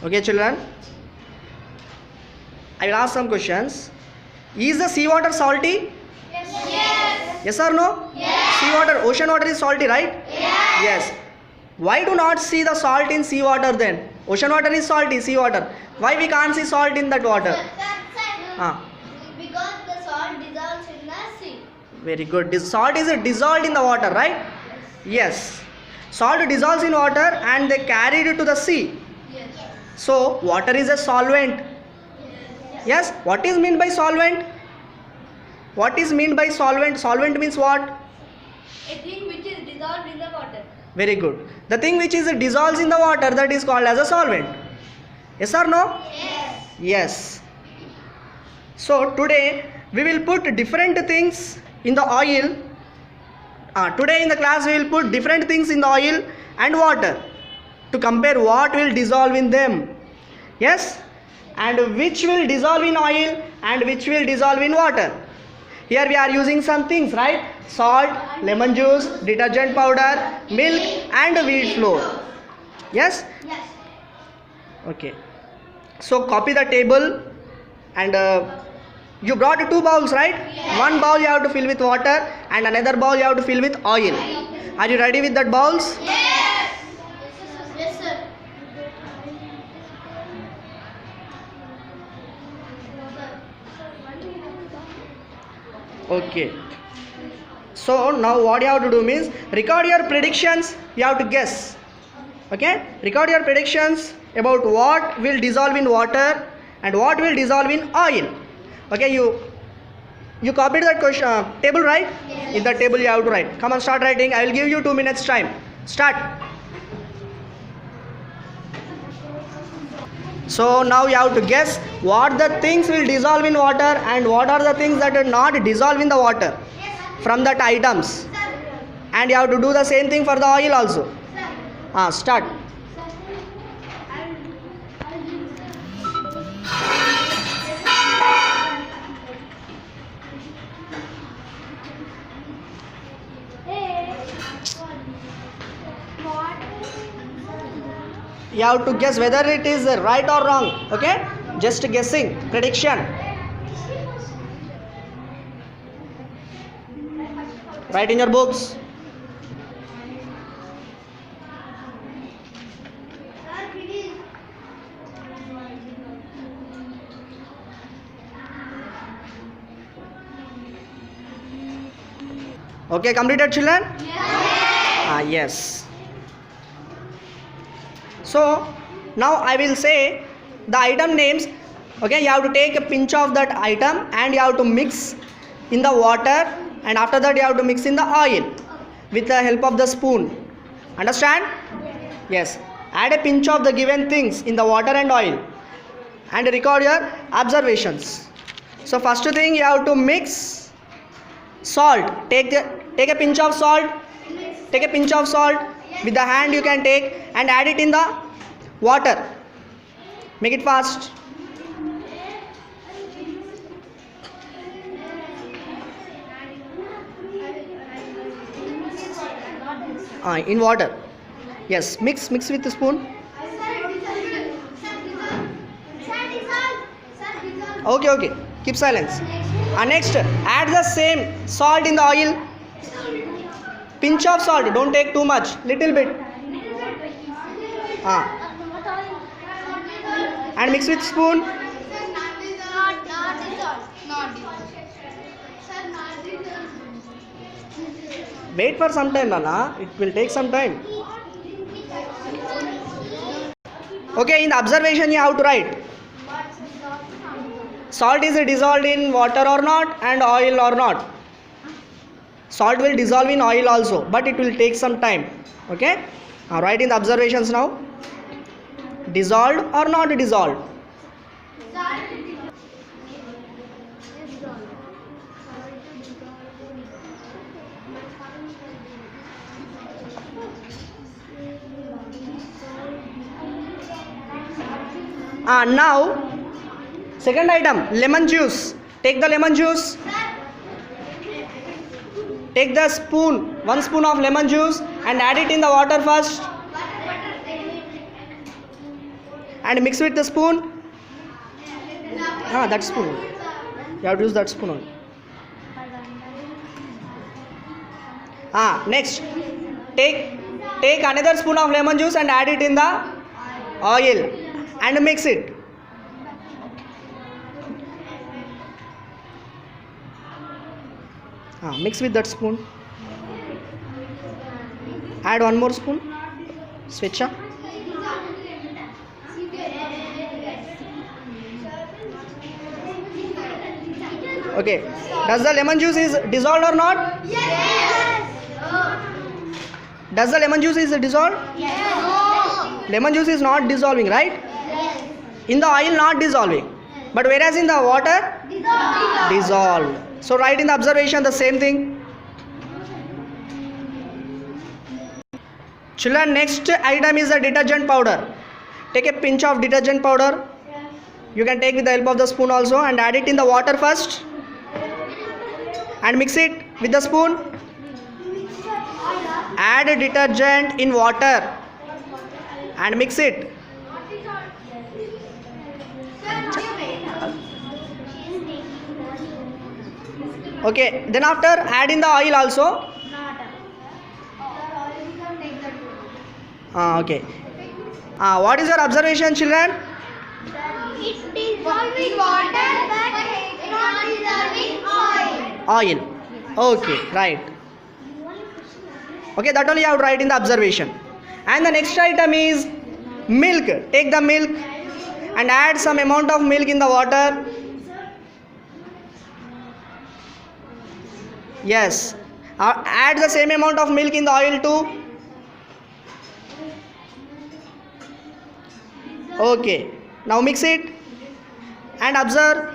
Okay, children. I will ask some questions. Is the seawater salty? Yes. Yes or no? Yes. Seawater, ocean water is salty, right? Yes. Yes. Why do not see the salt in seawater then? Ocean water is salty, seawater. Why we can't see salt in that water? Ah, Because the salt dissolves in the sea. very good. This salt is dissolved in the water, right? Yes. Salt dissolves in water and they carried it to the sea. Yes. So water is a solvent. Yes. What is meant by solvent? What is meant by solvent? Solvent means what? A thing which is dissolved in the water. Very good. The thing which is dissolves in the water, that is called as a solvent. Yes or no? Yes. Yes. So today we will put different things in the oil. Today in the class we will put different things in the oil and water to compare what will dissolve in them. Yes? And which will dissolve in oil and which will dissolve in water. Here we are using some things, right? Salt, lemon juice, detergent powder, milk and wheat flour. Yes? Yes. Okay. So copy the table and you brought two bowls, right? Yes. One bowl you have to fill with water and another bowl you have to fill with oil. Are you ready with that bowls? Yes. Yes, sir. Okay. So now what you have to do means record your predictions. You have to guess. Okay? Record your predictions about what will dissolve in water and what will dissolve in oil. Okay, you copied that question table, right? Yes. In that table you have to write. Come on, start writing. I will give you 2 minutes time. Start. So now you have to guess what the things will dissolve in water and what are the things that will not dissolve in the water from that items. And you have to do the same thing for the oil also. Start. You have to guess whether it is right or wrong. Okay? Just guessing. Prediction. Write in your books. Okay, completed, children? Yes. Yes. So now I will say the item names. Okay, you have to take a pinch of that item and you have to mix in the water, and after that you have to mix in the oil with the help of the spoon. Understand? Yes. Add a pinch of the given things in the water and oil and record your observations. So first thing, you have to mix salt. Take a pinch of salt. Take a pinch of salt. With the hand you can take and add it in the water. Make it fast. In water. Yes, mix with the spoon. Okay. Keep silence. Next, add the same salt in the oil. Pinch of salt. Don't take too much. Little bit. And mix with spoon. Wait for some time, Nana. It will take some time. Okay, in the observation you have to write. Salt is dissolved in water or not and oil or not. Salt will dissolve in oil also, but it will take some time. Okay? Write in the observations now. Dissolved or not dissolved? Now, second item, lemon juice. Take the lemon juice. Take the spoon, 1 spoon of lemon juice and add it in the water first. and mix with the spoon. That spoon. You have to use that spoon only. Next, take another spoon of lemon juice and add it in the oil and mix it. Mix with that spoon. Add one more spoon. Switch up. Okay. Does the lemon juice is dissolved or not? Yes. Does the lemon juice is dissolved? Yes. Lemon juice is not dissolving, right? Yes. In the oil, not dissolving. But whereas in the water, dissolved. So write in the observation the same thing. Children, next item is the detergent powder. Take a pinch of detergent powder. You can take with the help of the spoon also and add it in the water first. And mix it with the spoon. Add detergent in water and mix it. Okay, then after add in the oil also. Okay. What is your observation, children? It dissolving water but not dissolving oil. Oil. Okay, right. Okay, that only you have to write in the observation. And the next item is milk. Take the milk and add some amount of milk in the water. Yes. Add the same amount of milk in the oil too. Okay. Now mix it and observe.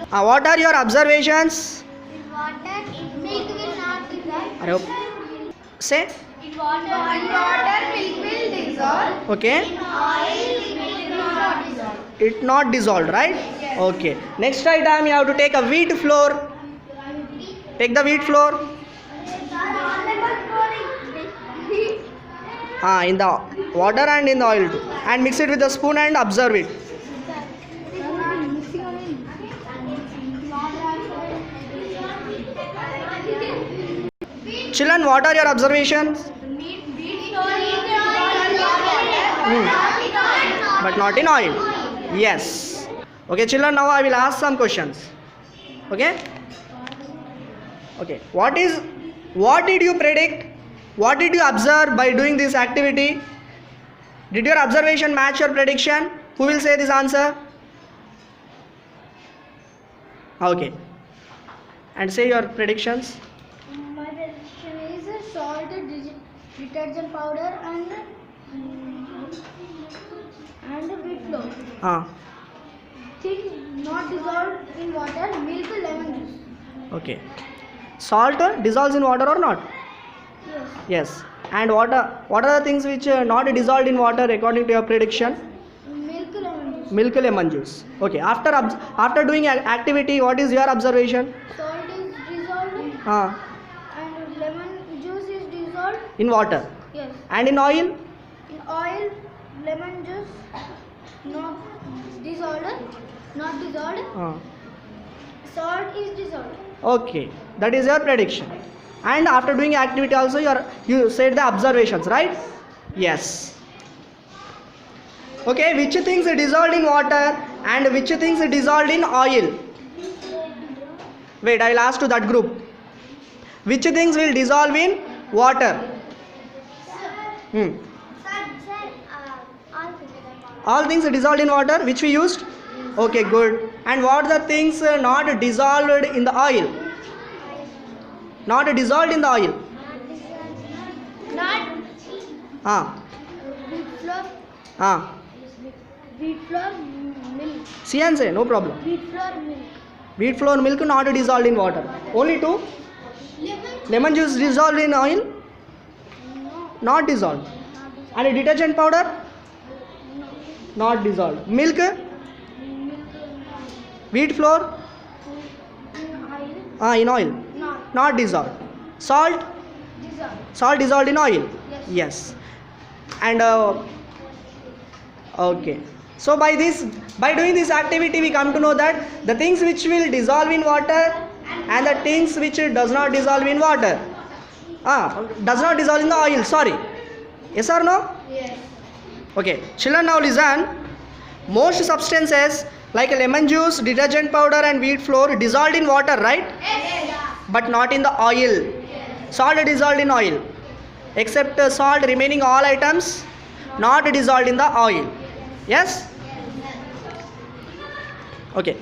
What are your observations? In water, milk will not dissolve. Say. In water, milk will dissolve. Okay. In oil, milk will not dissolve. It not dissolved, right? Yes. Okay. Next item you have to take a wheat flour. Take the wheat flour. In the water and in the oil too. And mix it with a spoon and observe it. Children, what are your observations? But not in oil. Yes. Okay, children, now I will ask some questions. Okay? Okay. What did you predict? What did you observe by doing this activity? Did your observation match your prediction? Who will say this answer? Okay. And say your predictions. My prediction is salt, detergent powder, and wheat flour. Things not dissolved in water, milk, lemon juice. Okay. Salt dissolves in water or not? Yes. Yes. And what are the things which not dissolved in water according to your prediction? Milk, lemon juice. Milk, lemon juice. Okay. After doing activity, what is your observation? Salt is dissolved and lemon juice is dissolved. In water. Yes. And in oil? In oil, lemon juice not dissolved. Not dissolved. Salt is dissolved. Okay. That is your prediction. And after doing activity also you said the observations, right? Yes. Okay, which things are dissolved in water and which things are dissolved in oil? Wait, I will ask to that group. Which things will dissolve in water? All things are dissolved in water which we used? Okay, good. And what are the things not dissolved in the oil? Not dissolved in the oil. Not wheat flour. Wheat flour, milk. See and say, no problem. Wheat flour, milk. Wheat flour, milk not dissolved in water. Only two. Lemon juice dissolved in oil? No. Not dissolved. And a detergent powder? Not dissolved. Milk? Wheat flour? In oil? Not dissolved. Salt? Dissolved. Salt dissolved in oil? Yes. Yes. And Okay. So by doing this activity, we come to know that the things which will dissolve in water and the things which does not dissolve in water, does not dissolve in the oil. Sorry. Yes or no? Yes. Okay. Children, now listen. Most substances like lemon juice, detergent powder, and wheat flour dissolved in water, right? Yes. But not in the oil. Salt dissolved in oil. Except salt, remaining all items not dissolved in the oil. Yes? Okay.